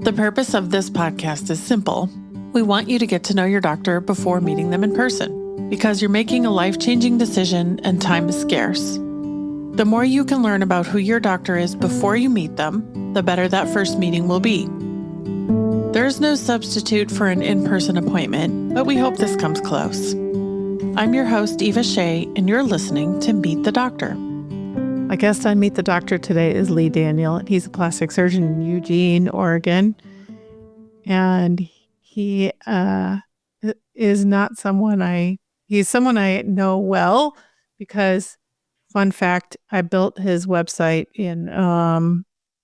The purpose of this podcast is simple. We want you to get to know your doctor before meeting them in person, because you're making a life-changing decision and time is scarce. The more you can learn about who your doctor is before you meet them, the better that first meeting will be. There's no substitute for an in-person appointment, but we hope this comes close. I'm your host, Eva Shea, and you're listening to Meet the Doctor. My guest on Meet the Doctor today is Lee Daniel, and he's a plastic surgeon in Eugene, Oregon. And he is not someone he's someone I know well because, fun fact, I built his website in,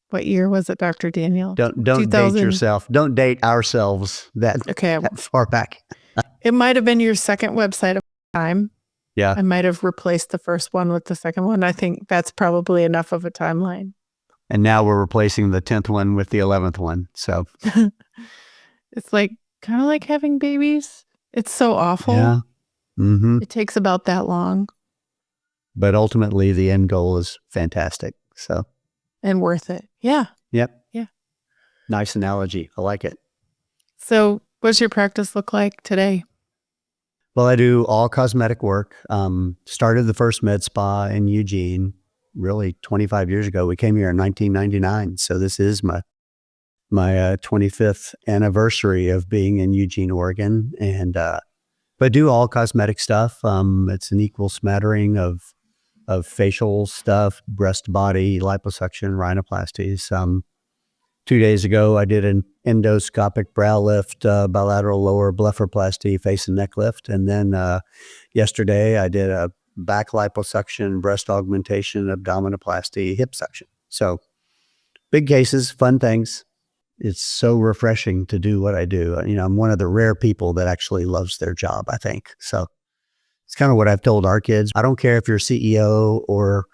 what year was it, Dr. Daniel? Don't date yourself. Don't date ourselves that far back. It might have been your second website of time. Yeah. I might have replaced the first one with the second one. I think that's probably enough of a timeline. And now we're replacing the 10th one with the 11th one. So it's like kind of like having babies. It's so awful. Yeah. Mm-hmm. It takes about that long. But ultimately, the end goal is fantastic. So. And worth it. Yeah. Yep. Yeah. Nice analogy. I like it. So what's your practice look like today? Well, I do all cosmetic work. Started the first med spa in Eugene really 25 years ago. We came here in 1999. So this is my 25th anniversary of being in Eugene, Oregon. And, but do all cosmetic stuff. It's an equal smattering of facial stuff, breast, body, liposuction, rhinoplasties. 2 days ago, I did an endoscopic brow lift, bilateral lower blepharoplasty, face and neck lift. And then yesterday, I did a back liposuction, breast augmentation, abdominoplasty, hip suction. So big cases, fun things. It's so refreshing to do what I do. I'm one of the rare people that actually loves their job, I think. So it's kind of what I've told our kids. I don't care if you're CEO or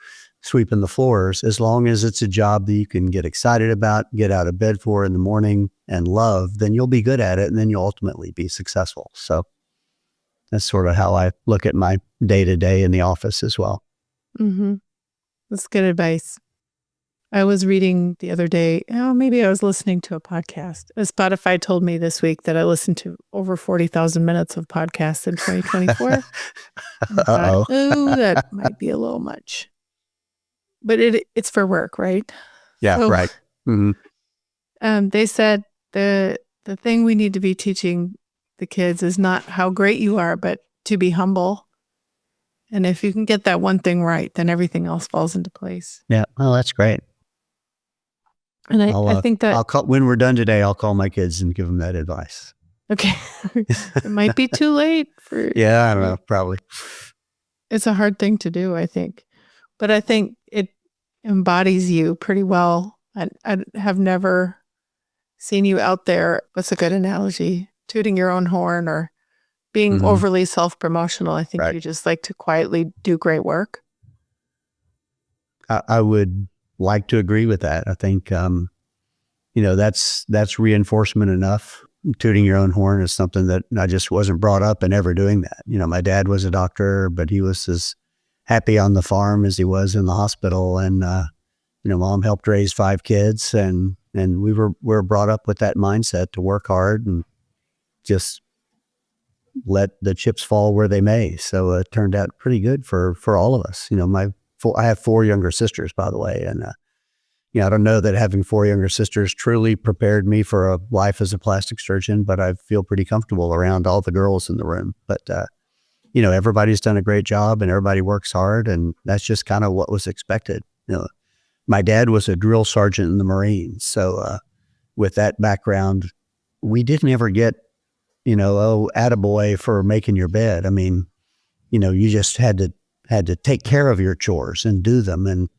sweeping the floors, as long as it's a job that you can get excited about, get out of bed for in the morning and love, then you'll be good at it and then you'll ultimately be successful. So that's sort of how I look at my day-to-day in the office as well. Mm-hmm. That's good advice. I was reading the other day, maybe I was listening to a podcast. Spotify told me this week that I listened to over 40,000 minutes of podcasts in 2024. Uh-oh. That might be a little much. But it's for work, right? Yeah, so, right. Mm-hmm. They said the thing we need to be teaching the kids is not how great you are, but to be humble. And if you can get that one thing right, then everything else falls into place. Yeah, well, that's great. And I think that when we're done today, I'll call my kids and give them that advice. Okay. It might be too late for. Yeah, I don't know, probably. It's a hard thing to do, I think. But I think it embodies you pretty well. I have never seen you out there, what's a good analogy, tooting your own horn or being overly self-promotional. I think you just like to quietly do great work. I would like to agree with that. I think, that's reinforcement enough. Tooting your own horn is something that I just wasn't brought up in ever doing that. My dad was a doctor, but he was as happy on the farm as he was in the hospital. And, mom helped raise 5 kids and we were brought up with that mindset to work hard and just let the chips fall where they may. So it turned out pretty good for all of us. I have 4 younger sisters, by the way. And, I don't know that having 4 younger sisters truly prepared me for a life as a plastic surgeon, but I feel pretty comfortable around all the girls in the room. But, everybody's done a great job and everybody works hard. And that's just kind of what was expected. My dad was a drill sergeant in the Marines. So with that background, we didn't ever get, attaboy for making your bed. I mean, you just had to take care of your chores and do them and,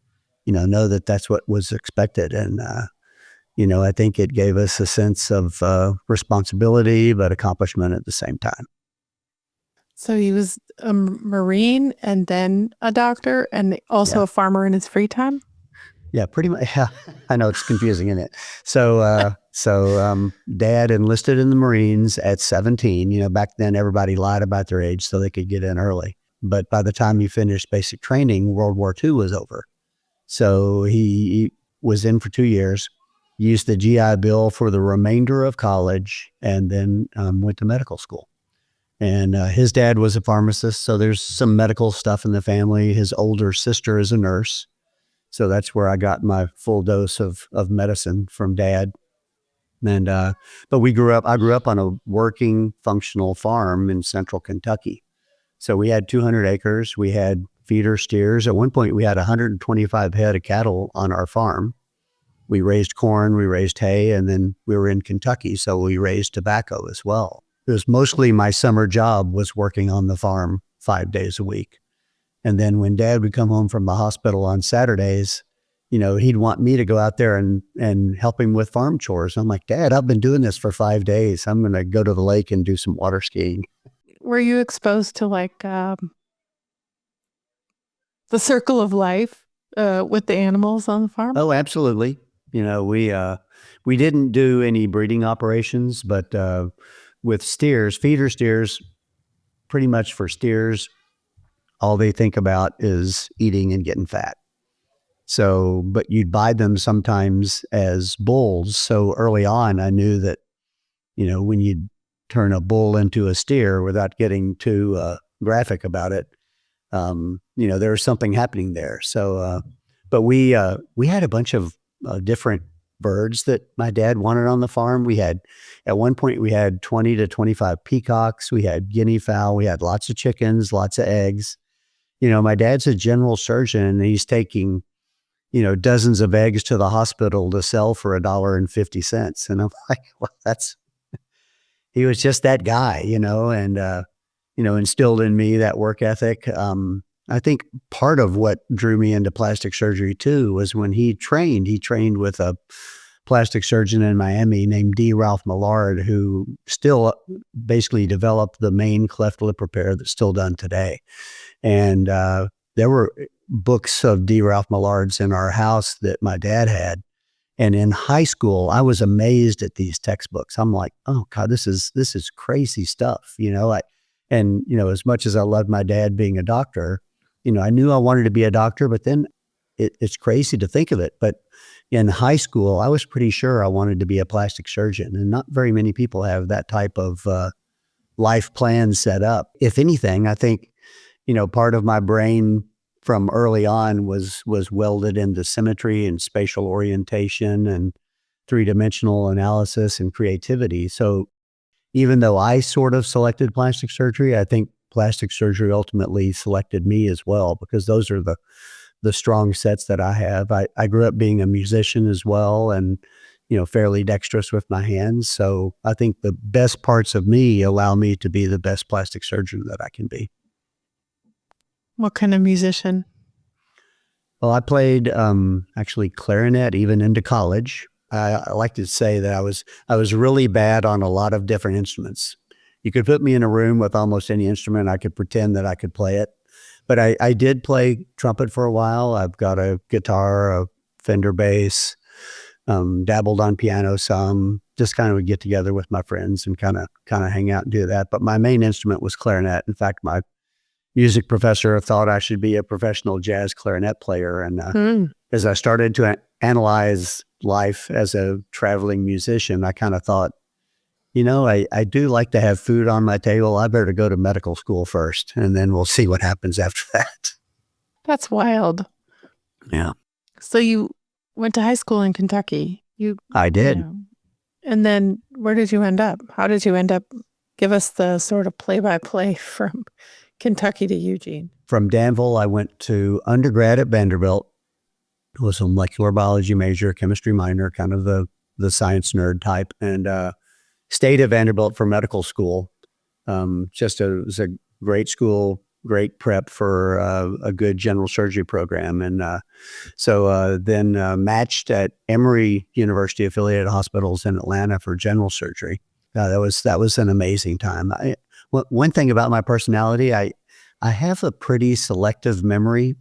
know that that's what was expected. And, I think it gave us a sense of responsibility, but accomplishment at the same time. So he was a Marine and then a doctor and also a farmer in his free time? Yeah, pretty much. Yeah. I know it's confusing, isn't it? So, dad enlisted in the Marines at 17. Back then everybody lied about their age so they could get in early. But by the time he finished basic training, World War II was over. So he was in for 2 years. used the GI Bill for the remainder of college, and then went to medical school. And his dad was a pharmacist, so there's some medical stuff in the family. His older sister is a nurse. So that's where I got my full dose of medicine from dad. And but I grew up on a working, functional farm in central Kentucky. So we had 200 acres. We had feeder steers. At one point, we had 125 head of cattle on our farm. We raised corn, we raised hay, and then we were in Kentucky, so we raised tobacco as well. It was mostly my summer job was working on the farm 5 days a week. And then when Dad would come home from the hospital on Saturdays, he'd want me to go out there and help him with farm chores. I'm like, Dad, I've been doing this for 5 days. I'm going to go to the lake and do some water skiing. Were you exposed to the circle of life with the animals on the farm? Oh, absolutely. We didn't do any breeding operations, but with steers, feeder steers, pretty much for steers, all they think about is eating and getting fat. So, but you'd buy them sometimes as bulls. So early on, I knew that, when you'd turn a bull into a steer without getting too graphic about it, there was something happening there. So, but we had a bunch of different birds that my dad wanted on the farm. At one point, we had 20 to 25 peacocks. We had guinea fowl. We had lots of chickens, lots of eggs. My dad's a general surgeon, and he's taking, dozens of eggs to the hospital to sell for $1.50. And I'm like, well, he was just that guy, and, instilled in me that work ethic. I think part of what drew me into plastic surgery too was when he trained with a plastic surgeon in Miami named D. Ralph Millard, who still basically developed the main cleft lip repair that's still done today. And there were books of D. Ralph Millard's in our house that my dad had. And in high school, I was amazed at these textbooks. I'm like, oh God, this is crazy stuff. As much as I loved my dad being a doctor, I knew I wanted to be a doctor, but then it's crazy to think of it. But in high school, I was pretty sure I wanted to be a plastic surgeon, and not very many people have that type of life plan set up. If anything, I think, part of my brain from early on was welded into symmetry and spatial orientation and three-dimensional analysis and creativity. So even though I sort of selected plastic surgery, I think plastic surgery ultimately selected me as well, because those are the strong sets that I have. I grew up being a musician as well, and fairly dexterous with my hands. So I think the best parts of me allow me to be the best plastic surgeon that I can be. What kind of musician? Well, I played actually clarinet even into college. I like to say that I was really bad on a lot of different instruments. You could put me in a room with almost any instrument, I could pretend that I could play it. But I did play trumpet for a while. I've got a guitar, a Fender bass, dabbled on piano some, just kind of would get together with my friends and kind of hang out and do that. But my main instrument was clarinet. In fact, my music professor thought I should be a professional jazz clarinet player. And as I started to analyze life as a traveling musician, I kind of thought, I do like to have food on my table. I better go to medical school first, and then we'll see what happens after that. That's wild. Yeah. So you went to high school in Kentucky. I did. And then where did you end up? How did you end up? Give us the sort of play-by-play from Kentucky to Eugene. From Danville, I went to undergrad at Vanderbilt. It was a molecular biology major, chemistry minor, kind of the science nerd type, and stayed at Vanderbilt for medical school. It was a great school, great prep for a good general surgery program. And then matched at Emory University affiliated hospitals in Atlanta for general surgery. That was an amazing time. One thing about my personality, I have a pretty selective memory.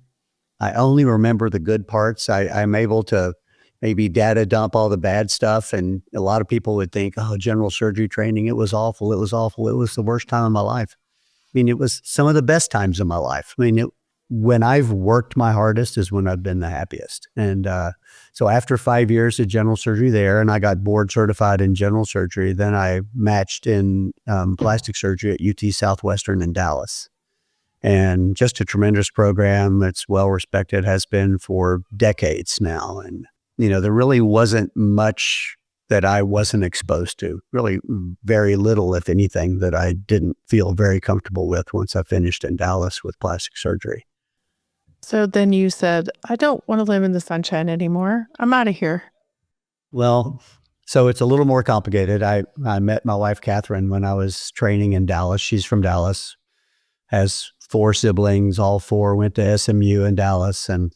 I only remember the good parts. I'm able to maybe data dump all the bad stuff. And a lot of people would think, oh, general surgery training, it was awful. It was awful. It was the worst time of my life. I mean, it was some of the best times of my life. I mean, when I've worked my hardest is when I've been the happiest. And so after 5 years of general surgery there, and I got board certified in general surgery, then I matched in plastic surgery at UT Southwestern in Dallas. And just a tremendous program. It's well respected, has been for decades now. And, there really wasn't much that I wasn't exposed to, really very little, if anything, that I didn't feel very comfortable with once I finished in Dallas with plastic surgery. So then you said, I don't want to live in the sunshine anymore. I'm out of here. Well, so it's a little more complicated. I met my wife, Catherine, when I was training in Dallas. She's from Dallas, has 4 siblings. All 4 went to SMU in Dallas. And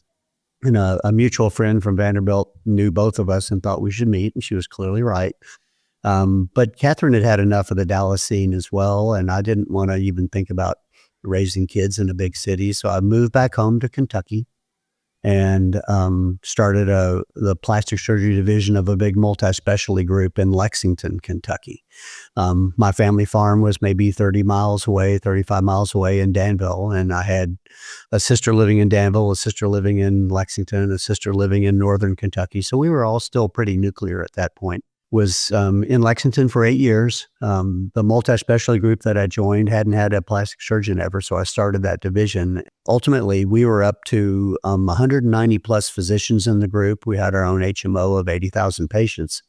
a mutual friend from Vanderbilt knew both of us and thought we should meet. And she was clearly right. But Catherine had had enough of the Dallas scene as well. And I didn't want to even think about raising kids in a big city. So I moved back home to Kentucky and started the plastic surgery division of a big multi-specialty group in Lexington, Kentucky. My family farm was maybe 35 miles away in Danville. And I had a sister living in Danville, a sister living in Lexington, a sister living in northern Kentucky. So we were all still pretty nuclear at that point. Was in Lexington for 8 years. The multi-specialty group that I joined hadn't had a plastic surgeon ever, so I started that division. Ultimately, we were up to 190 plus physicians in the group. We had our own HMO of 80,000 patients.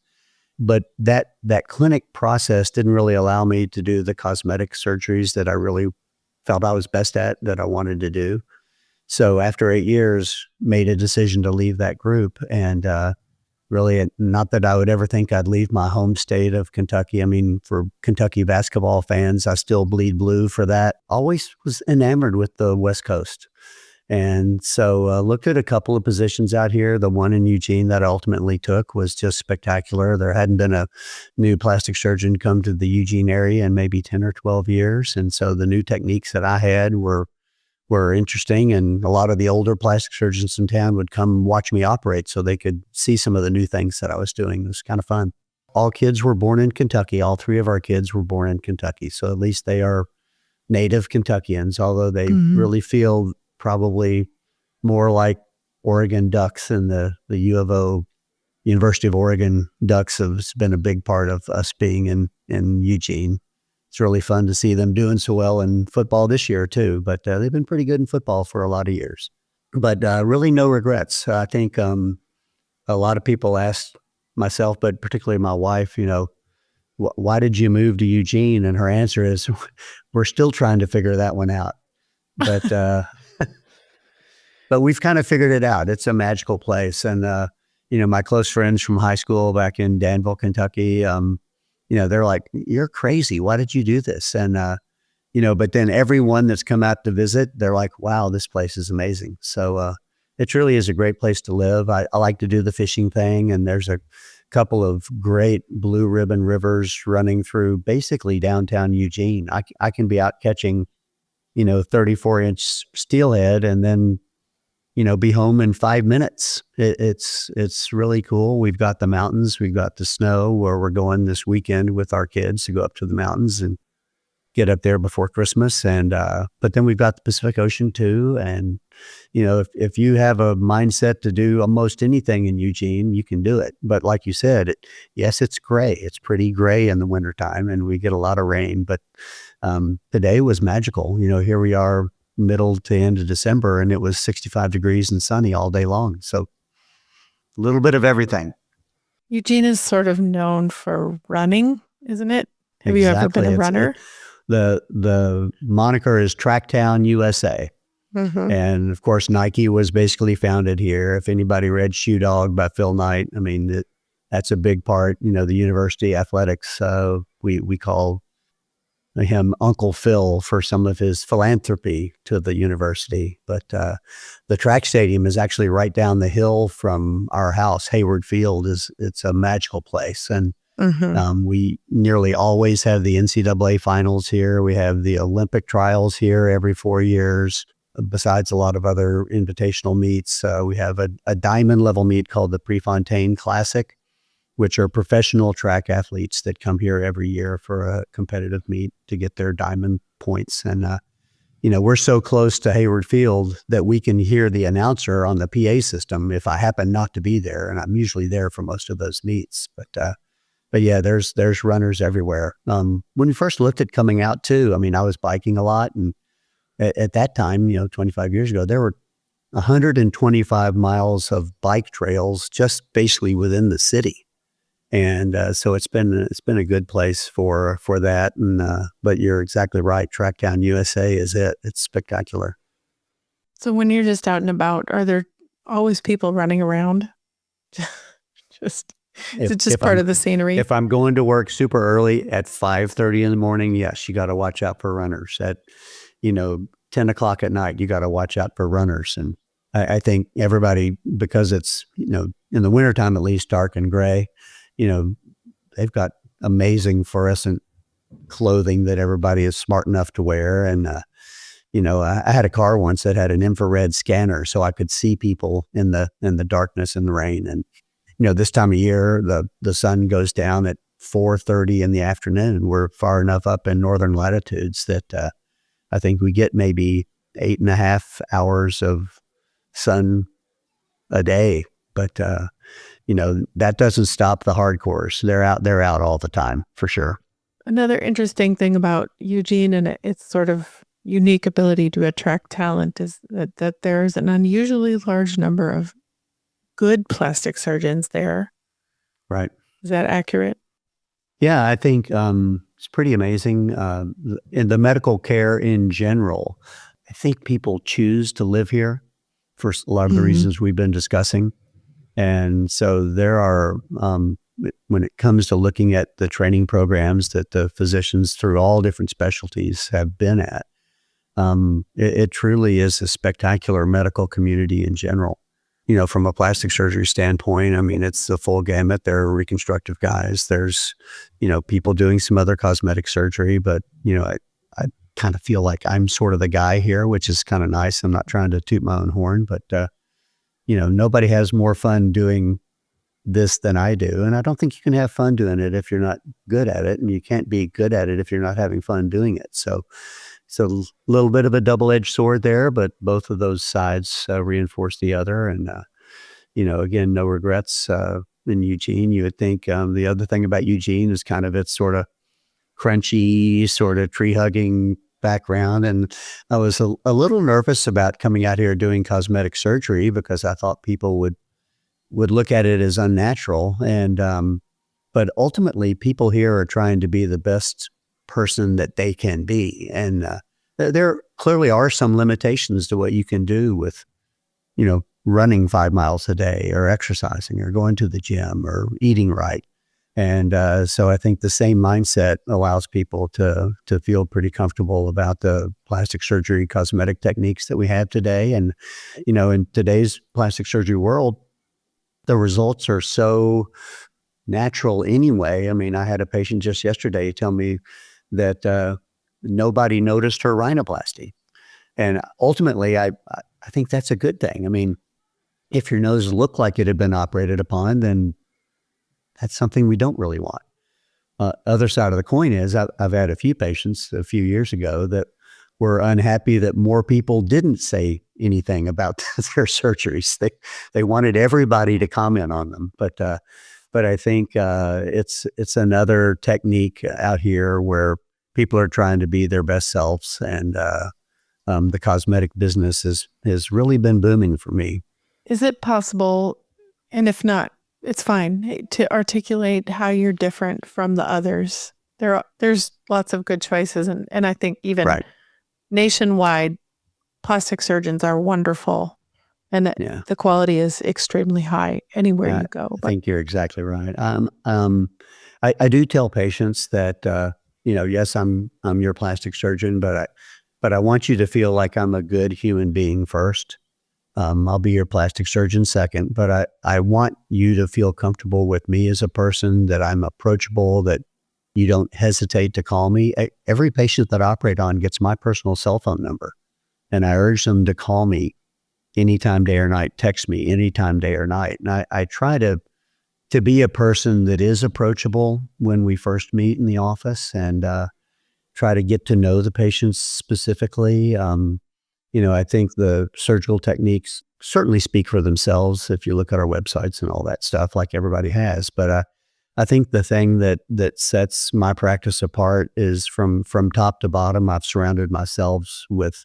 But that clinic process didn't really allow me to do the cosmetic surgeries that I really felt I was best at, that I wanted to do. So after 8 years, made a decision to leave that group. And really, not that I would ever think I'd leave my home state of Kentucky. I mean, for Kentucky basketball fans, I still bleed blue for that. Always was enamored with the West Coast. And so looked at a couple of positions out here. The one in Eugene that I ultimately took was just spectacular. There hadn't been a new plastic surgeon come to the Eugene area in maybe 10 or 12 years. And so the new techniques that I had were interesting, and a lot of the older plastic surgeons in town would come watch me operate so they could see some of the new things that I was doing. It was kind of fun. All kids were born in Kentucky. All 3 of our kids were born in Kentucky. So at least they are native Kentuckians, although they really feel probably more like Oregon Ducks, and the U of O, University of Oregon Ducks has been a big part of us being in Eugene. It's really fun to see them doing so well in football this year too, but they've been pretty good in football for a lot of years. But really no regrets. I think a lot of people ask myself, but particularly my wife, why did you move to Eugene? And her answer is, we're still trying to figure that one out. But but we've kind of figured it out. It's a magical place. And my close friends from high school back in Danville, Kentucky, they're like, you're crazy. Why did you do this? And, but then everyone that's come out to visit, they're like, wow, this place is amazing. So it really is a great place to live. I like to do the fishing thing. And there's a couple of great blue ribbon rivers running through basically downtown Eugene. I can be out catching, 34-inch steelhead and then, be home in 5 minutes. It's really cool. We've got the mountains, we've got the snow, where we're going this weekend with our kids to go up to the mountains and get up there before Christmas. And but then we've got the Pacific Ocean too. And if you have a mindset to do almost anything in Eugene, you can do it. But like you said, yes, it's gray. It's pretty gray in the wintertime, and we get a lot of rain. But today was magical. Here we are, middle to end of December, and it was 65 degrees and sunny all day long. So a little bit of everything. Eugene is sort of known for running, isn't it? Have you ever been a runner? The moniker is Tracktown, USA. Mm-hmm. And of course, Nike was basically founded here. If anybody read Shoe Dog by Phil Knight, I mean, that's a big part, the university athletics. We call him Uncle Phil for some of his philanthropy to the university. But the track stadium is actually right down the hill from our house. Hayward Field it's a magical place. And we nearly always have the NCAA finals here. We have the Olympic trials here every 4 years, besides a lot of other invitational meets. We have a diamond level meet called the Prefontaine Classic, which are professional track athletes that come here every year for a competitive meet to get their diamond points. And, we're so close to Hayward Field that we can hear the announcer on the PA system if I happen not to be there, and I'm usually there for most of those meets. But yeah, there's runners everywhere. When we first looked at coming out too, I mean, I was biking a lot, and at that time, 25 years ago, there were 125 miles of bike trails just basically within the city. And so it's been a good place for that. And but you're exactly right. Trackdown USA is it. It's spectacular. So when you're just out and about, are there always people running around? Is it just part of the scenery? If I'm going to work super early at 5:30 in the morning, yes, you got to watch out for runners. At 10 o'clock at night, you got to watch out for runners. And I think everybody, because it's in the wintertime at least, dark and gray, they've got amazing fluorescent clothing that everybody is smart enough to wear. And, I had a car once that had an infrared scanner so I could see people in the darkness and the rain. And, this time of year, the sun goes down at 4:30 in the afternoon. We're far enough up in northern latitudes that I think we get maybe 8.5 hours of sun a day. But, that doesn't stop the hardcores. They're out all the time for sure. Another interesting thing about Eugene and its sort of unique ability to attract talent is that there's an unusually large number of good plastic surgeons there. Right. Is that accurate? Yeah, I think it's pretty amazing. In the medical care in general, I think people choose to live here for a lot of the reasons we've been discussing. And so there are, when it comes to looking at the training programs that the physicians through all different specialties have been at, it truly is a spectacular medical community in general. From a plastic surgery standpoint, I mean, it's the full gamut. There are reconstructive guys. There's, people doing some other cosmetic surgery, but, I kind of feel like I'm sort of the guy here, which is kind of nice. I'm not trying to toot my own horn, but, nobody has more fun doing this than I do. And I don't think you can have fun doing it if you're not good at it. And you can't be good at it if you're not having fun doing it. So it's a little bit of a double-edged sword there, but both of those sides reinforce the other. And, again, no regrets in Eugene. You would think the other thing about Eugene is kind of its sort of crunchy, sort of tree-hugging background. And I was a little nervous about coming out here doing cosmetic surgery because I thought people would look at it as unnatural. And but ultimately, people here are trying to be the best person that they can be. And there clearly are some limitations to what you can do with, running 5 miles a day or exercising or going to the gym or eating right. And so I think the same mindset allows people to feel pretty comfortable about the plastic surgery cosmetic techniques that we have today. And, in today's plastic surgery world, the results are so natural anyway. I mean, I had a patient just yesterday tell me that nobody noticed her rhinoplasty. And ultimately, I think that's a good thing. I mean, if your nose looked like it had been operated upon, then that's something we don't really want. Other side of the coin is I've had a few patients a few years ago that were unhappy that more people didn't say anything about their surgeries. They wanted everybody to comment on them. But I think it's another technique out here where people are trying to be their best selves. And the cosmetic business has really been booming for me. Is it possible, and if not, it's fine, to articulate how you're different from the others? There's lots of good choices, and I think even nationwide, plastic surgeons are wonderful, and the quality is extremely high anywhere you go. I think you're exactly right. I do tell patients that yes, I'm your plastic surgeon, but I want you to feel like I'm a good human being first. I'll be your plastic surgeon second, but I want you to feel comfortable with me as a person, that I'm approachable, that you don't hesitate to call me. Every patient that I operate on gets my personal cell phone number, and I urge them to call me anytime, day or night, text me anytime, day or night. And I try to be a person that is approachable when we first meet in the office. And try to get to know the patients specifically. I think the surgical techniques certainly speak for themselves if you look at our websites and all that stuff, like everybody has. But I think the thing that sets my practice apart is from top to bottom, I've surrounded myself with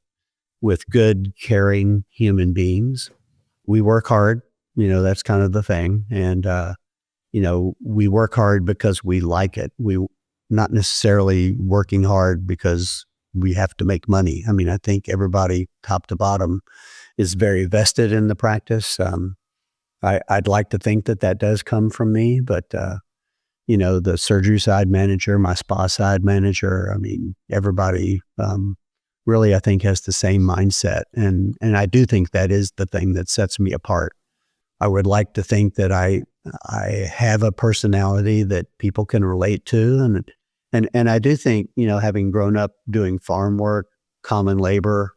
good, caring human beings. We work hard, that's kind of the thing. And, we work hard because we like it. We not necessarily working hard because we have to make money. I mean, I think everybody top to bottom is very vested in the practice. I'd like to think that does come from me, but, the surgery side manager, my spa side manager, I mean, everybody really, I think, has the same mindset. And I do think that is the thing that sets me apart. I would like to think that I have a personality that people can relate to. And I do think, having grown up doing farm work, common labor,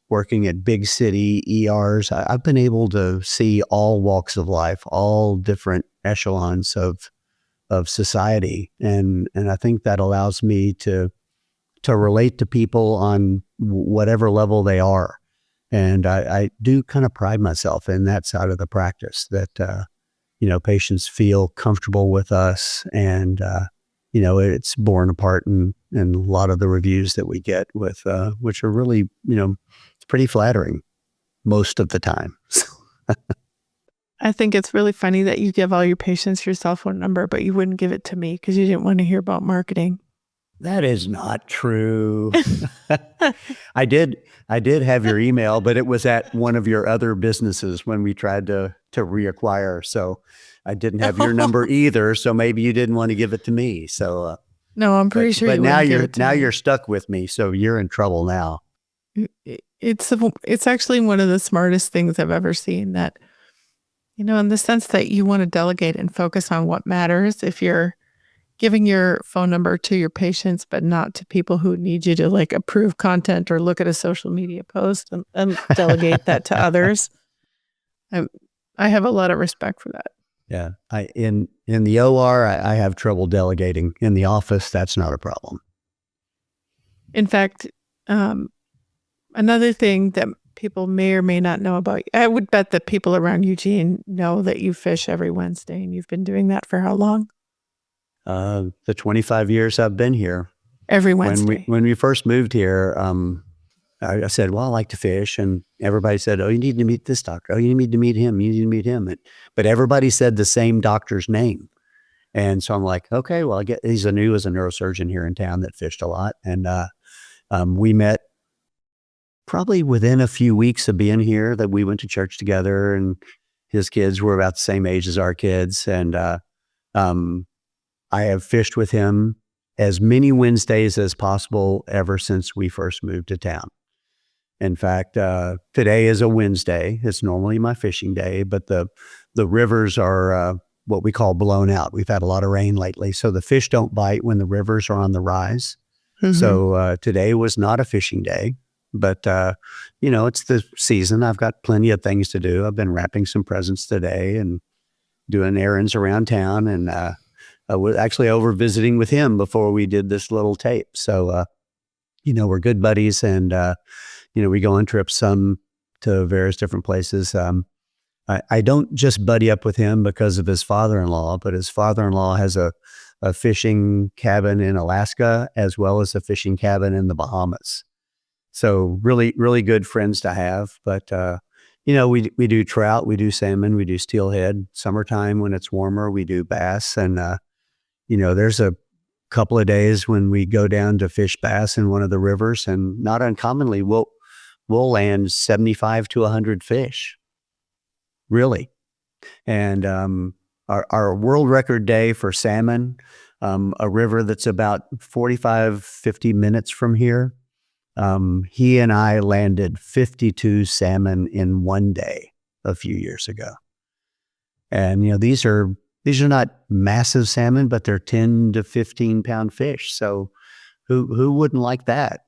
working at big city ERs, I've been able to see all walks of life, all different echelons of society. And I think that allows me to relate to people on whatever level they are. And I do kind of pride myself in that side of the practice, that, patients feel comfortable with us. And, it's borne apart in a lot of the reviews that we get with, which are really, it's pretty flattering most of the time. I think it's really funny that you give all your patients your cell phone number, but you wouldn't give it to me because you didn't want to hear about marketing. That is not true. I did have your email, but it was at one of your other businesses when we tried to reacquire. So I didn't have your number either. So maybe you didn't want to give it to me. So no, I'm pretty sure. But now you're stuck with me. So you're in trouble now. It's actually one of the smartest things I've ever seen, that, in the sense that you want to delegate and focus on what matters. If you're giving your phone number to your patients, but not to people who need you to approve content or look at a social media post and delegate that to others. I have a lot of respect for that. Yeah. In the OR, I have trouble delegating. In the office, that's not a problem. In fact, another thing that people may or may not know about, I would bet that people around Eugene know that you fish every Wednesday, and you've been doing that for how long? The 25 years I've been here. Every Wednesday. When we first moved here, I said, well, I like to fish. And everybody said, oh, you need to meet this doctor. Oh, you need to meet him. You need to meet him. But everybody said the same doctor's name. And so I'm like, okay, well, he's a neurosurgeon here in town that fished a lot. And we met probably within a few weeks of being here, that we went to church together, and his kids were about the same age as our kids. And I have fished with him as many Wednesdays as possible ever since we first moved to town. In fact, today is a Wednesday. It's normally my fishing day, but the rivers are what we call blown out. We've had a lot of rain lately, so the fish don't bite when the rivers are on the rise. Mm-hmm. So today was not a fishing day, but it's the season. I've got plenty of things to do. I've been wrapping some presents today and doing errands around town, and I was actually over visiting with him before we did this little tape. So, we're good buddies, and, we go on trips some to various different places. I don't just buddy up with him because of his father-in-law, but his father-in-law has a fishing cabin in Alaska as well as a fishing cabin in the Bahamas. So really, really good friends to have. But, we do trout, we do salmon, we do steelhead. Summertime when it's warmer, we do bass. And, there's a couple of days when we go down to fish bass in one of the rivers, and not uncommonly, we'll land 75 to 100 fish. Really. And our world record day for salmon, a river that's about 45, 50 minutes from here, he and I landed 52 salmon in one day a few years ago. And, these are not massive salmon, but they're 10 to 15 pound fish. So who wouldn't like that?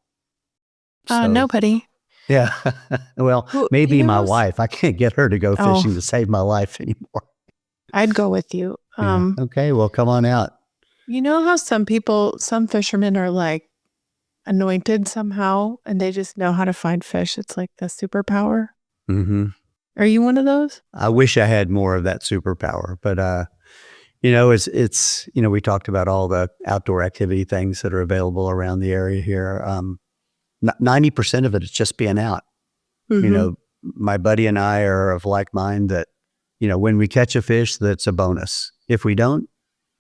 Nobody. Yeah. Well, maybe my wife. I can't get her to go fishing to save my life anymore. I'd go with you. Okay, well, come on out. You know how some fishermen are like, anointed somehow and they just know how to find fish. It's like the superpower. Mm-hmm. Are you one of those? I wish I had more of that superpower, but it's we talked about all the outdoor activity things that are available around the area here. 90% of it is just being out. Mm-hmm. My buddy and I are of like mind that, when we catch a fish, that's a bonus. If we don't,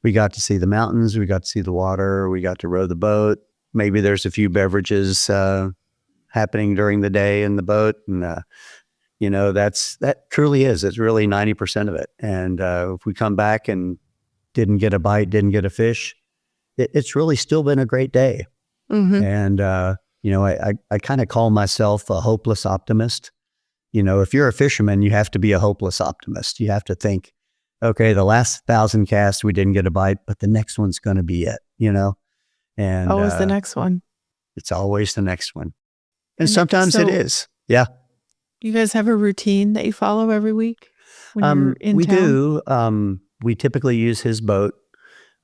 we got to see the mountains, we got to see the water, we got to row the boat. Maybe there's a few beverages happening during the day in the boat. And, that truly is. It's really 90% of it. And if we come back and didn't get a bite, didn't get a fish, it's really still been a great day. Mm-hmm. And, I kind of call myself a hopeless optimist. If you're a fisherman, you have to be a hopeless optimist. You have to think, okay, the last 1,000 casts, we didn't get a bite, but the next one's going to be it, And Always the next one. it's always the next one. And And sometimes so- it is. Yeah. Do you guys have a routine that you follow every week when you're in we town? do. We typically use his boat.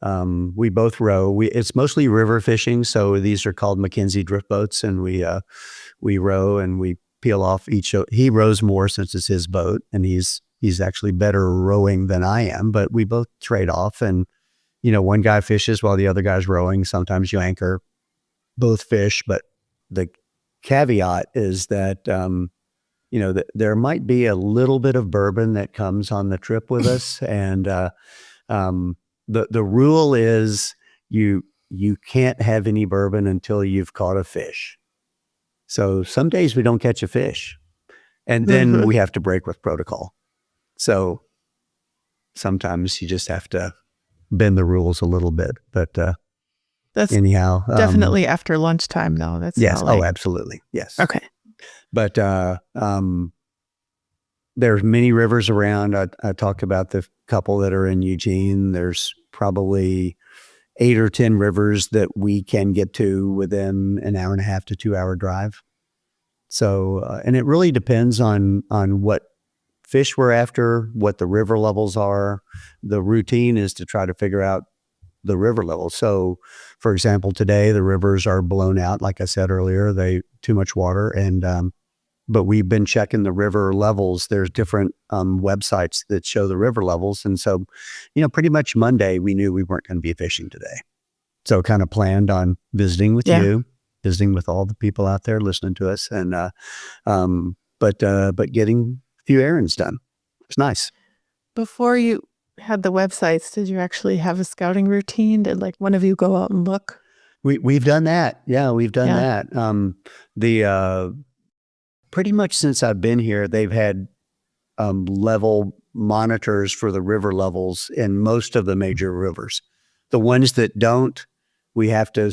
We both row. It's mostly river fishing, so these are called Mackenzie drift boats, and we row and we peel off each. He rows more since it's his boat, and he's actually better rowing than I am. But we both trade off, and one guy fishes while the other guy's rowing. Sometimes you anchor, both fish, but the caveat is that there might be a little bit of bourbon that comes on the trip with us, and the rule is you can't have any bourbon until you've caught a fish. So some days we don't catch a fish, and then we have to break with protocol. So sometimes you just have to bend the rules a little bit. But That's anyhow, definitely after lunchtime, though. That's yes. not like... Oh, absolutely. Yes. Okay. But there's many rivers around. I talked about the couple that are in Eugene. There's probably 8 or 10 rivers that we can get to within an hour and a half to 2 hour drive. So, and it really depends on what fish we're after, what the river levels are. The routine is to try to figure out the river levels. So, for example, today the rivers are blown out. Like I said earlier, too much water, and but we've been checking the river levels. There's different websites that show the river levels. And so, pretty much Monday, we knew we weren't going to be fishing today. So kind of planned on visiting with you, visiting with all the people out there listening to us. And, but getting a few errands done. It's nice. Before you had the websites, did you actually have a scouting routine? Did like one of you go out and look? We've done that. Yeah, we've done that. Pretty much since I've been here, they've had level monitors for the river levels in most of the major rivers. The ones that don't, we have to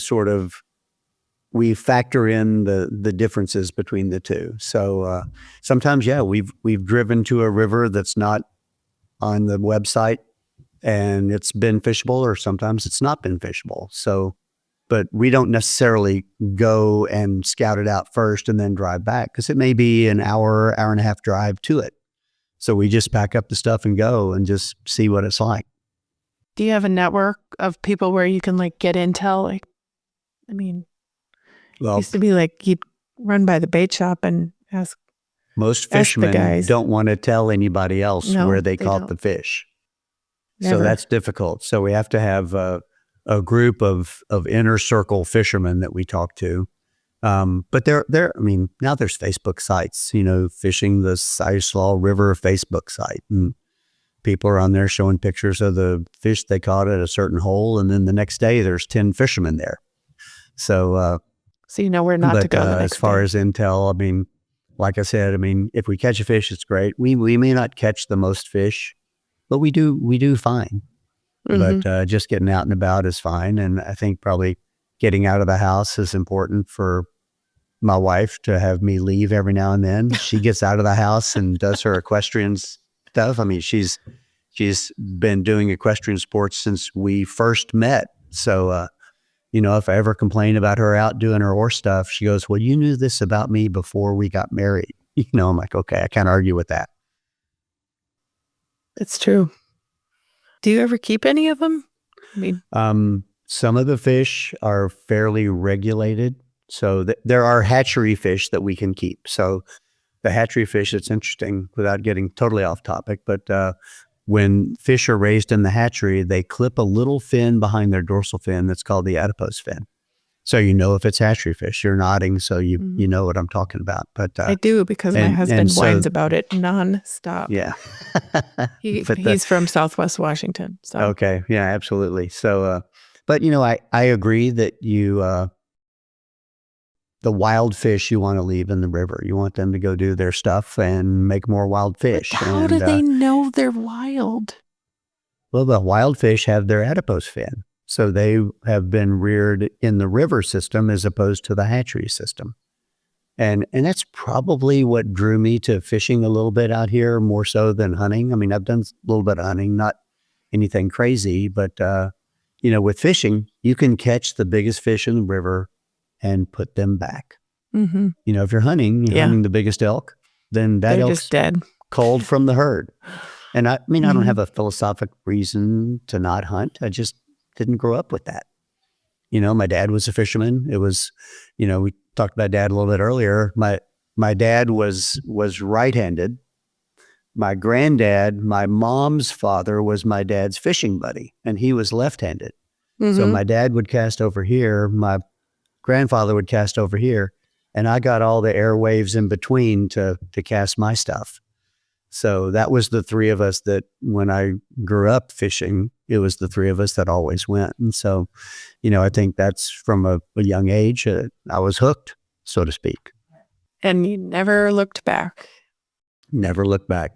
we factor in the differences between the two. So sometimes, we've driven to a river that's not on the website and it's been fishable, or sometimes it's not been fishable. So, but we don't necessarily go and scout it out first and then drive back, because it may be an hour and a half drive to it. So we just pack up the stuff and go and just see what it's like. Do you have a network of people where you can like get intel? Well, used to be like you'd run by the bait shop and ask. Most Ask the fishermen guys. don't want to tell anybody else No, where they they caught don't. the fish. Never. So that's difficult. So we have to have a group of inner circle fishermen that we talk to. But now there's Facebook sites, fishing the Spatial River Facebook site. And people are on there showing pictures of the fish they caught at a certain hole. And then the next day there's 10 fishermen there. So, so you know where not to go the next as far day. as intel, like I said, if we catch a fish, it's great. We may not catch the most fish, but we do fine. Mm-hmm. But just getting out and about is fine. And I think probably getting out of the house is important for my wife to have me leave every now and then. She gets out of the house and does her equestrian stuff. She's been doing equestrian sports since we first met. So, if I ever complain about her out doing her horse stuff, she goes, well, you knew this about me before we got married. I'm like, okay, I can't argue with that. It's true. Do you ever keep any of them? Some of the fish are fairly regulated. So there are hatchery fish that we can keep. So the hatchery fish, it's interesting without getting totally off topic, but when fish are raised in the hatchery, they clip a little fin behind their dorsal fin that's called the adipose fin. So you know if it's hatchery fish. You're nodding, so you know what I'm talking about. But I do, because my husband whines about it nonstop. Yeah. He's from Southwest Washington. So. Okay. Yeah, absolutely. So, but I agree that the wild fish you want to leave in the river. You want them to go do their stuff and make more wild fish. But how do they know they're wild? Well, the wild fish have their adipose fin. So they have been reared in the river system as opposed to the hatchery system. And that's probably what drew me to fishing a little bit out here, more so than hunting. I mean, I've done a little bit of hunting, not anything crazy, but, with fishing, you can catch the biggest fish in the river and put them back. Mm-hmm. If you're hunting, hunting the biggest elk, then that They're elk's just dead. Culled from the herd. And I don't have a philosophic reason to not hunt. I just didn't grow up with that. My dad was a fisherman. It was, we talked about dad a little bit earlier. My dad was right-handed. My granddad, my mom's father, was my dad's fishing buddy, and he was left-handed. Mm-hmm. So my dad would cast over here, my grandfather would cast over here, and I got all the airwaves in between to cast my stuff. So that was the three of us that when I grew up fishing, it was the three of us that always went. And so, I think that's from a young age, I was hooked, so to speak. And you never looked back. Never looked back.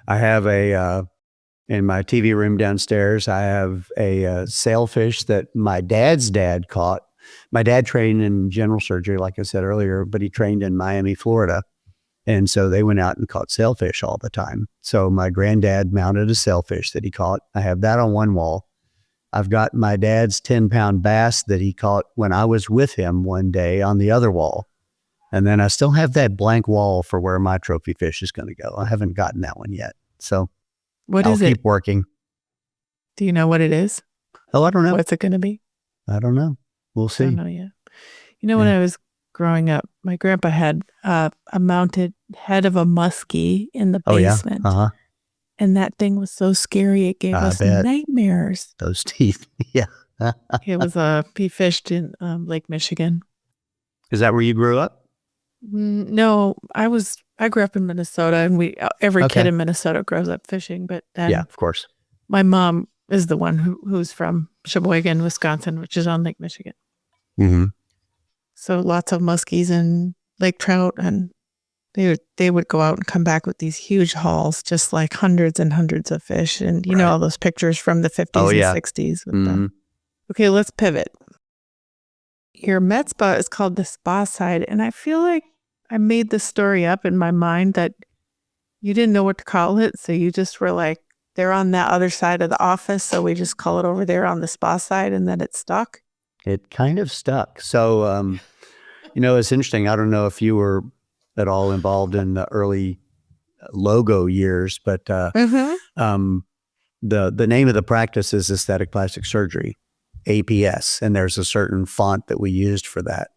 I have in my TV room downstairs, I have a sailfish that my dad's dad caught. My dad trained in general surgery, like I said earlier, but he trained in Miami, Florida. And so they went out and caught sailfish all the time. So my granddad mounted a sailfish that he caught. I have that on one wall. I've got my dad's 10-pound bass that he caught when I was with him one day on the other wall. And then I still have that blank wall for where my trophy fish is going to go. I haven't gotten that one yet. So I'll keep working. Do you know what it is? Oh, I don't know. What's it going to be? I don't know. We'll see. I don't know yet. When I was growing up, my grandpa had a mounted head of a muskie in the basement. Oh, yeah? Uh-huh. And that thing was so scary, it gave us nightmares. Those teeth. Yeah. He fished in Lake Michigan. Is that where you grew up? No, I grew up in Minnesota, and every kid in Minnesota grows up fishing. But then, yeah, of course, my mom is the one who's from Sheboygan, Wisconsin, which is on Lake Michigan. Mm-hmm. So lots of muskies and lake trout, and they would go out and come back with these huge hauls, just like hundreds and hundreds of fish. And you know all those pictures from the 50s and 60s with them. Okay, let's pivot. Your med spa is called the spa side, and I feel like I made this story up in my mind that you didn't know what to call it, so you just were like, they're on that other side of the office, so we just call it over there on the spa side, and then it stuck. It kind of stuck. So, it's interesting. I don't know if you were at all involved in the early logo years, but the name of the practice is Aesthetic Plastic Surgery, APS, and there's a certain font that we used for that.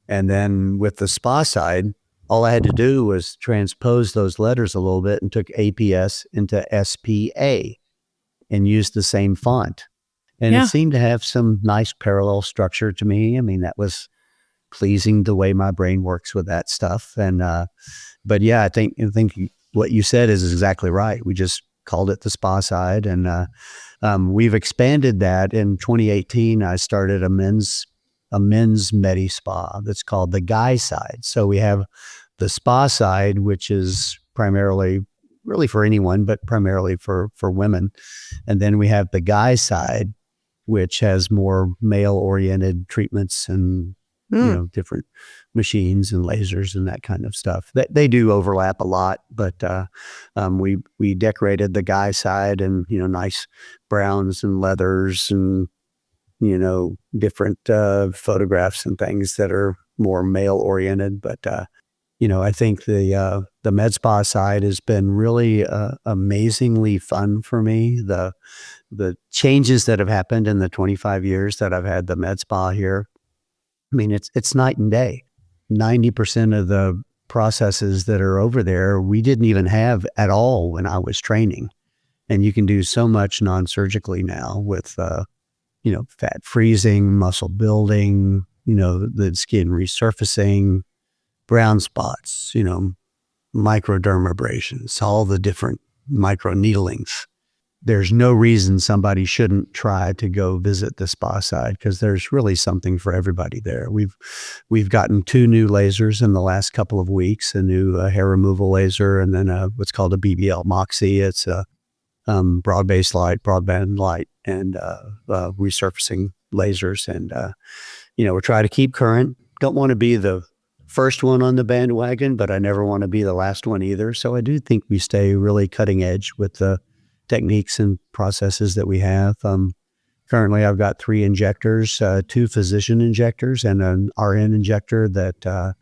And then with the spa side, all I had to do was transpose those letters a little bit and took APS into SPA and used the same font. And it seemed to have some nice parallel structure to me. I mean, that was pleasing the way my brain works with that stuff. And, but yeah, I think what you said is exactly right. We just called it the spa side. And we've expanded that. In 2018, I started a men's med+spa that's called the guy side. So we have the spa side, which is primarily really for anyone, but primarily for women. And then we have the guy side, which has more male-oriented treatments and different machines and lasers and that kind of stuff. They do overlap a lot, but we decorated the guy side and nice browns and leathers and different photographs and things that are more male-oriented. But I think the med spa side has been really amazingly fun for me. The changes that have happened in the 25 years that I've had the med spa here I mean, it's night and day. 90% of the processes that are over there, we didn't even have at all when I was training. And you can do so much non-surgically now with, fat freezing, muscle building, the skin resurfacing, brown spots, microdermabrasions, all the different micro needlings. There's no reason somebody shouldn't try to go visit the spa side because there's really something for everybody there. We've gotten 2 new lasers in the last couple of weeks, a new hair removal laser, and then what's called a BBL Moxie. It's a broadband light, and resurfacing lasers. And we're trying to keep current. Don't want to be the first one on the bandwagon, but I never want to be the last one either. So I do think we stay really cutting edge with the techniques and processes that we have. Currently, I've got 3 injectors, 2 physician injectors and an RN injector that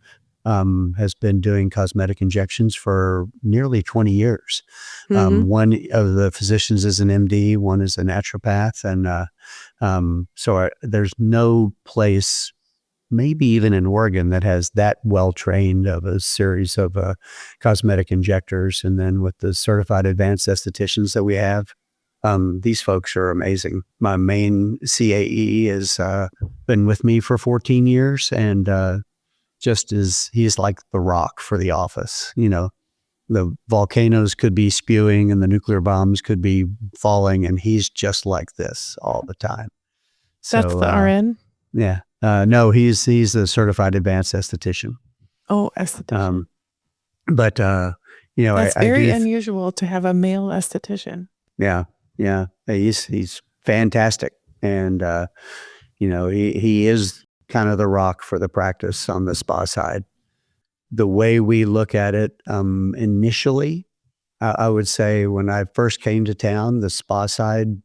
has been doing cosmetic injections for nearly 20 years. One of the physicians is an MD, one is a naturopath. And there's no place, maybe even in Oregon, that has that well-trained of a series of cosmetic injectors. And then with the certified advanced estheticians that we have, these folks are amazing. My main CAE has been with me for 14 years and he's like the rock for the office. The volcanoes could be spewing and the nuclear bombs could be falling, and he's just like this all the time. That's the RN? Yeah. No, he's a certified advanced esthetician. Oh, esthetician. That's very unusual to have a male esthetician. Yeah. He's fantastic. And, he is kind of the rock for the practice on the spa side. The way we look at it, initially, I would say when I first came to town, the spa side,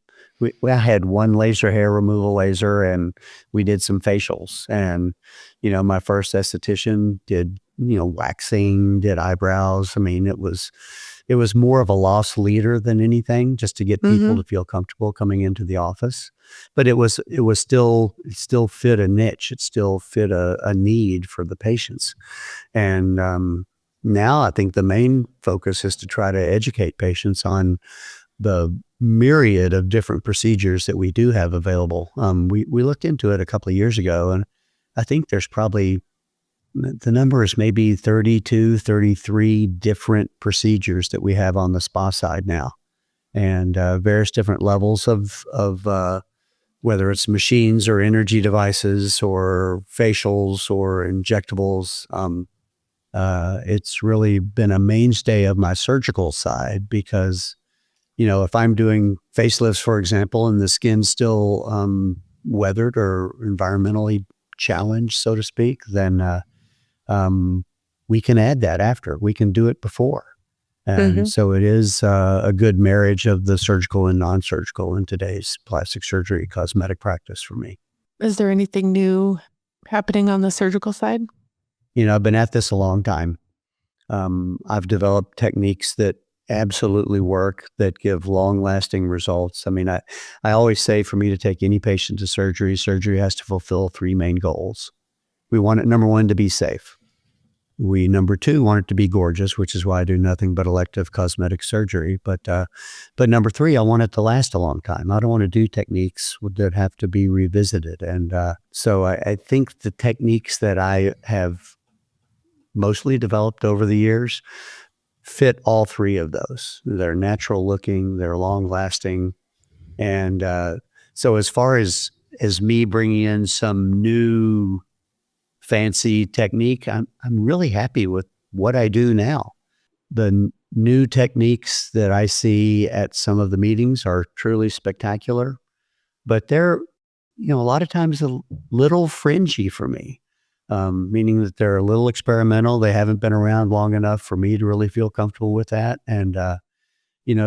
I had 1 laser hair removal laser, and we did some facials. And, my first esthetician did, waxing, did eyebrows. I mean, it was more of a loss leader than anything, just to get people to feel comfortable coming into the office. But it still fit a niche. It still fit a need for the patients. And now I think the main focus is to try to educate patients on the myriad of different procedures that we do have available. We looked into it a couple of years ago, and I think there's probably, the number is maybe 32, 33 different procedures that we have on the spa side now, and various different levels of whether it's machines or energy devices or facials or injectables. It's really been a mainstay of my surgical side because, if I'm doing facelifts, for example, and the skin's still weathered or environmentally challenged, so to speak, then we can add that after. We can do it before. And so it is a good marriage of the surgical and non-surgical in today's plastic surgery cosmetic practice for me. Is there anything new happening on the surgical side? I've been at this a long time. I've developed techniques that absolutely work, that give long-lasting results. I mean, I always say for me to take any patient to surgery has to fulfill 3 main goals. We want it, number 1, to be safe. We, number 2, want it to be gorgeous, which is why I do nothing but elective cosmetic surgery. But number 3, I want it to last a long time. I don't want to do techniques that have to be revisited. And so I think the techniques that I have mostly developed over the years fit all 3 of those. They're natural looking, they're long lasting. And so as far as me bringing in some new fancy technique, I'm really happy with what I do now. The new techniques that I see at some of the meetings are truly spectacular, but they're, a lot of times a little fringy for me, meaning that they're a little experimental. They haven't been around long enough for me to really feel comfortable with that. And,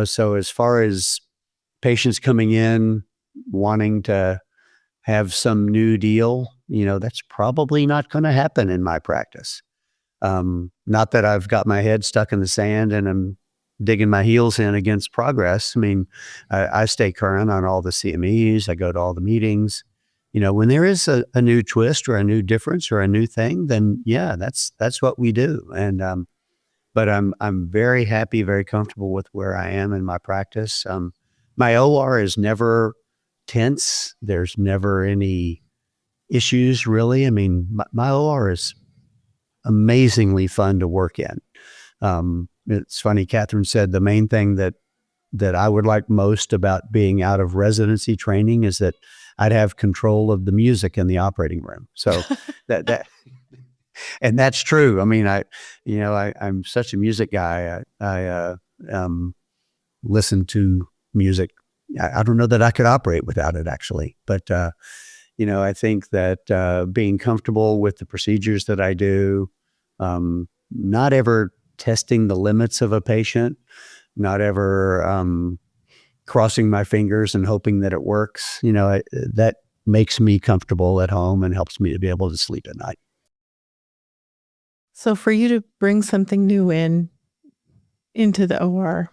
so as far as patients coming in wanting to have some new deal, that's probably not going to happen in my practice. Not that I've got my head stuck in the sand and I'm digging my heels in against progress. I mean, I stay current on all the CMEs. I go to all the meetings. when there is a new twist or a new difference or a new thing, then yeah, that's what we do. And but I'm very happy, very comfortable with where I am in my practice. My OR is never tense. There's never any issues really. I mean, my OR is amazingly fun to work in. It's funny, Catherine said the main thing that I would like most about being out of residency training is that I'd have control of the music in the operating room. So that and that's true. I mean, I'm such a music guy. I listen to music. I don't know that I could operate without it actually, but I think that being comfortable with the procedures that I do, not ever testing the limits of a patient, not ever crossing my fingers and hoping that it works, that makes me comfortable at home and helps me to be able to sleep at night. So for you to bring something new into the OR,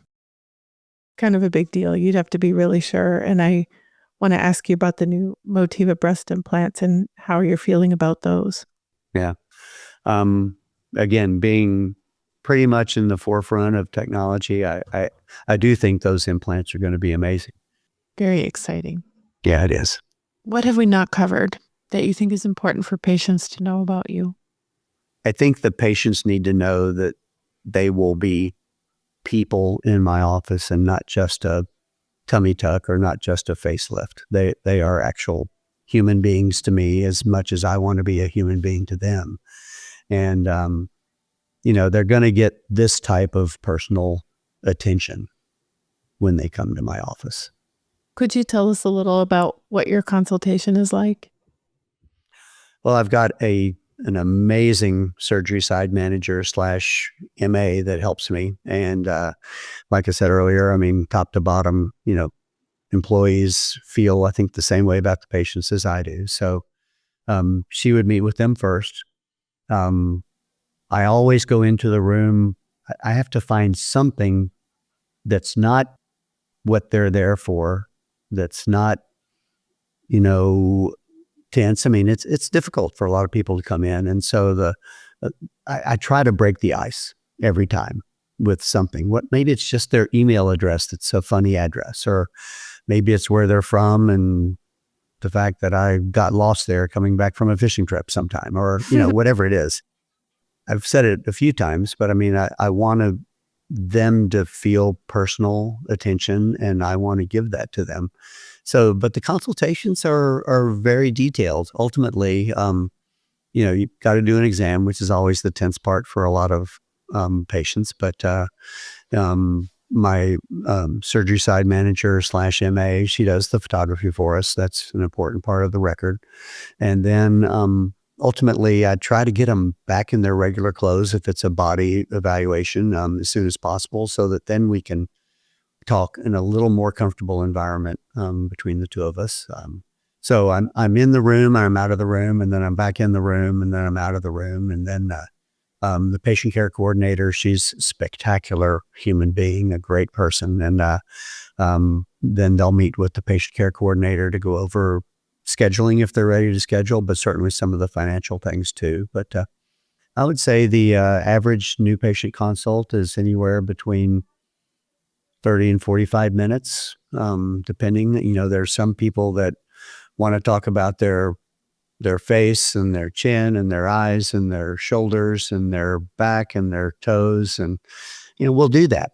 kind of a big deal. You'd have to be really sure. And I want to ask you about the new Motiva breast implants and how you're feeling about those. Yeah. Again, being pretty much in the forefront of technology, I do think those implants are going to be amazing. Very exciting. Yeah, it is. What have we not covered that you think is important for patients to know about you? I think the patients need to know that they will be people in my office and not just a tummy tuck or not just a facelift. They are actual human beings to me as much as I want to be a human being to them. And, they're going to get this type of personal attention when they come to my office. Could you tell us a little about what your consultation is like? Well, I've got an amazing surgery side manager / MA that helps me. And like I said earlier, I mean, top to bottom, employees feel, I think, the same way about the patients as I do. So she would meet with them first. I always go into the room. I have to find something that's not what they're there for, that's not, tense. I mean, it's difficult for a lot of people to come in. And so I try to break the ice every time with something. Maybe it's just their email address that's a funny address, or maybe it's where they're from and the fact that I got lost there coming back from a fishing trip sometime, or, whatever it is. I've said it a few times, but I mean, I want them to feel personal attention, and I want to give that to them. So, but the consultations are very detailed. Ultimately, you've got to do an exam, which is always the tense part for a lot of patients. But my surgery side manager / MA, she does the photography for us. That's an important part of the record. And then ultimately, I try to get them back in their regular clothes if it's a body evaluation as soon as possible, so that then we can talk in a little more comfortable environment between the two of us. So I'm in the room, I'm out of the room, and then I'm back in the room, and then I'm out of the room. And then the patient care coordinator, she's a spectacular human being, a great person. And then they'll meet with the patient care coordinator to go over scheduling if they're ready to schedule, but certainly some of the financial things too. But I would say the average new patient consult is anywhere between 30 and 45 minutes, depending. There's some people that want to talk about their face and their chin and their eyes and their shoulders and their back and their toes. And, we'll do that.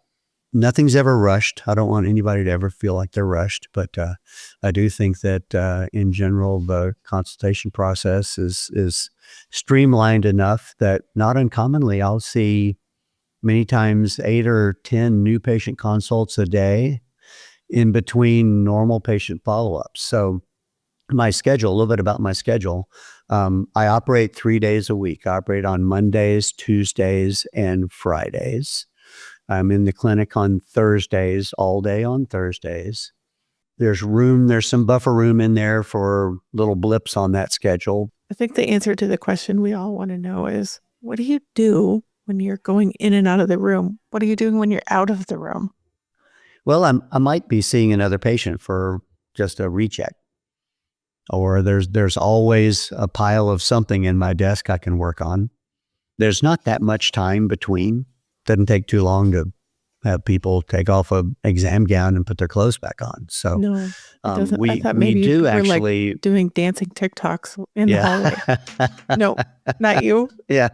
Nothing's ever rushed. I don't want anybody to ever feel like they're rushed, but I do think that in general, the consultation process is streamlined enough that not uncommonly I'll see many times 8 or 10 new patient consults a day in between normal patient follow-ups. So my schedule, a little bit about my schedule. I operate 3 days a week. I operate on Mondays, Tuesdays, and Fridays. I'm in the clinic on Thursdays, all day on Thursdays. There's some buffer room in there for little blips on that schedule. I think the answer to the question we all want to know is, what do you do when you're going in and out of the room? What are you doing when you're out of the room? Well, I might be seeing another patient for just a recheck. or there's always a pile of something in my desk I can work on. There's not that much time between. Doesn't take too long to have people take off an exam gown and put their clothes back on. So No, it doesn't. I thought we maybe do you were actually doing dancing TikToks in the hallway. No, not you. Yeah,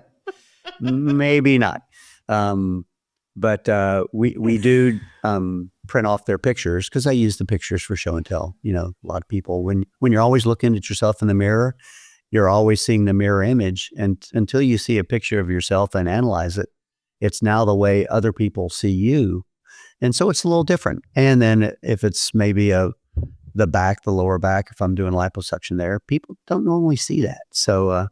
maybe not. But we do print off their pictures because I use the pictures for show and tell. You know, a lot of people, when you're always looking at yourself in the mirror, you're always seeing the mirror image. And until you see a picture of yourself and analyze it, it's now the way other people see you. And so it's a little different. And then if it's maybe the back, the lower back, if I'm doing liposuction there, people don't normally see that. So,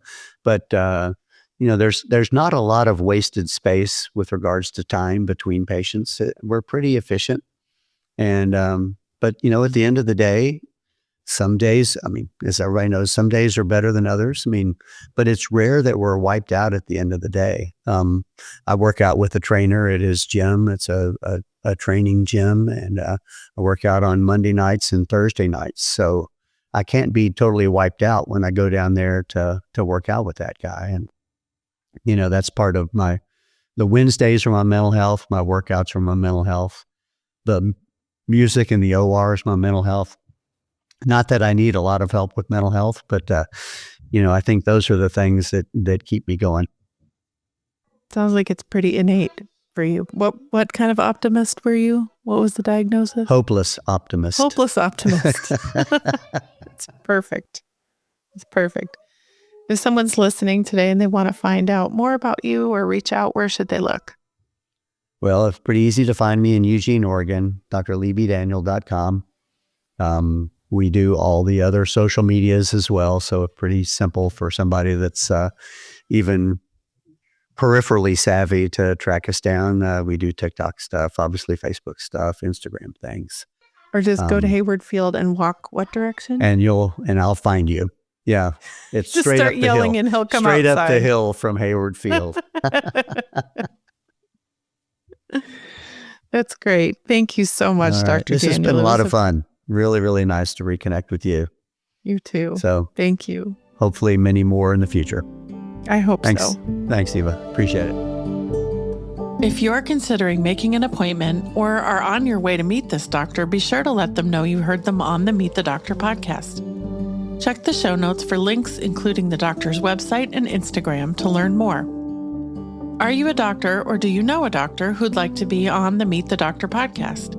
you know, there's not a lot of wasted space with regards to time between patients. We're pretty efficient. And, but, you know, at the end of the day, some days, I mean, as everybody knows, some days are better than others. I mean, but it's rare that we're wiped out at the end of the day. I work out with a trainer at his gym. It's a training gym, and I work out on Monday nights and Thursday nights. So I can't be totally wiped out when I go down there to work out with that guy. And, you know, that's part of the Wednesdays are my mental health. My workouts are my mental health. The music in the OR is my mental health. Not that I need a lot of help with mental health, but, you know, I think those are the things that keep me going. Sounds like it's pretty innate for you. What kind of optimist were you? What was the diagnosis? Hopeless optimist. Hopeless optimist. It's perfect. It's perfect. If someone's listening today and they want to find out more about you or reach out, where should they look? Well, it's pretty easy to find me in Eugene, Oregon, drleebydaniel.com. We do all the other social medias as well, so it's pretty simple for somebody that's even peripherally savvy to track us down. We do TikTok stuff, obviously Facebook stuff, Instagram things. Or just go to Hayward Field and walk what direction? And I'll find you. Yeah, it's just straight start up the yelling hill. and he'll come straight outside. Up the hill from Hayward Field. That's great. Thank you so much, All right. Dr. This Daniel. has been a lot of fun. Really, really nice to reconnect with you. You too. So thank you. Hopefully many more in the future. I hope Thanks. so. Thanks, Eva. Appreciate it. If you're considering making an appointment or are on your way to meet this doctor, be sure to let them know you heard them on the Meet the Doctor podcast. Check the show notes for links, including the doctor's website and Instagram, to learn more. Are you a doctor or do you know a doctor who'd like to be on the Meet the Doctor podcast?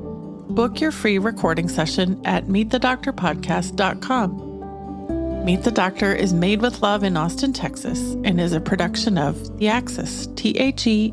Book your free recording session at meetthedoctorpodcast.com. Meet the Doctor is made with love in Austin, Texas, and is a production of The Axis, TheAxis.io.